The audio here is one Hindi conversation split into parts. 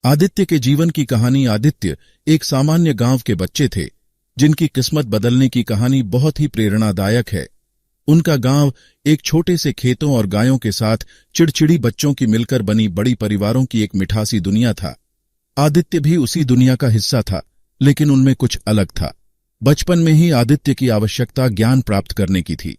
आदित्य के जीवन की कहानी। आदित्य एक सामान्य गांव के बच्चे थे जिनकी किस्मत बदलने की कहानी बहुत ही प्रेरणादायक है। उनका गांव एक छोटे से खेतों और गायों के साथ चिड़चिड़ी बच्चों की मिलकर बनी बड़ी परिवारों की एक मिठासी दुनिया था। आदित्य भी उसी दुनिया का हिस्सा था, लेकिन उनमें कुछ अलग था। बचपन में ही आदित्य की आवश्यकता ज्ञान प्राप्त करने की थी।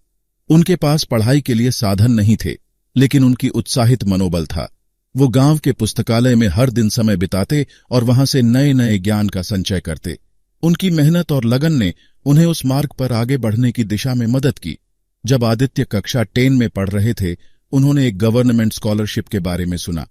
उनके पास पढ़ाई के लिए साधन नहीं थे, लेकिन उनकी उत्साहित मनोबल था। वो गांव के पुस्तकालय में हर दिन समय बिताते और वहां से नए नए ज्ञान का संचय करते। उनकी मेहनत और लगन ने उन्हें उस मार्ग पर आगे बढ़ने की दिशा में मदद की। जब आदित्य कक्षा 10 में पढ़ रहे थे, उन्होंने एक गवर्नमेंट स्कॉलरशिप के बारे में सुना।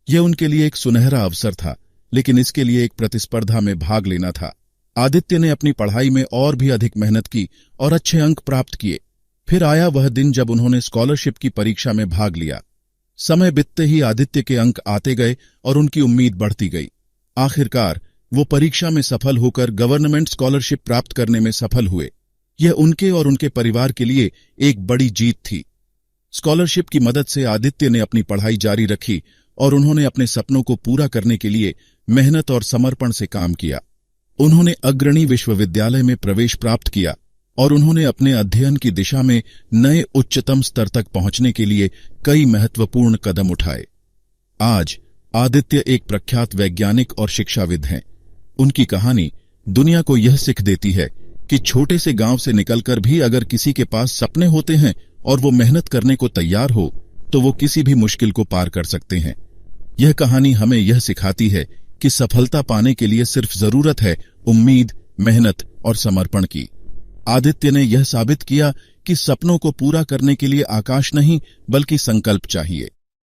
यह उनके लिए एक सुनहरा अवसर था, लेकिन इसके लिए एक प्रतिस्पर्धा में भाग लेना था। आदित्य ने अपनी पढ़ाई में और भी अधिक मेहनत की और अच्छे अंक प्राप्त किए। फिर आया वह दिन जब उन्होंने स्कॉलरशिप की परीक्षा में भाग लिया। समय बीतते ही आदित्य के अंक आते गए और उनकी उम्मीद बढ़ती गई। आखिरकार वो परीक्षा में सफल होकर गवर्नमेंट स्कॉलरशिप प्राप्त करने में सफल हुए। यह उनके और उनके परिवार के लिए एक बड़ी जीत थी। स्कॉलरशिप की मदद से आदित्य ने अपनी पढ़ाई जारी रखी और उन्होंने अपने सपनों को पूरा करने के लिए मेहनत और समर्पण से काम किया। उन्होंने अग्रणी विश्वविद्यालय में प्रवेश प्राप्त किया और उन्होंने अपने अध्ययन की दिशा में नए उच्चतम स्तर तक पहुंचने के लिए कई महत्वपूर्ण कदम उठाए। आज आदित्य एक प्रख्यात वैज्ञानिक और शिक्षाविद हैं। उनकी कहानी दुनिया को यह सीख देती है कि छोटे से गांव से निकलकर भी अगर किसी के पास सपने होते हैं और वो मेहनत करने को तैयार हो, तो वो किसी भी मुश्किल को पार कर सकते हैं। यह कहानी हमें यह सिखाती है कि सफलता पाने के लिए सिर्फ जरूरत है उम्मीद, मेहनत और समर्पण की। आदित्य ने यह साबित किया कि सपनों को पूरा करने के लिए आकाश नहीं, बल्कि संकल्प चाहिए।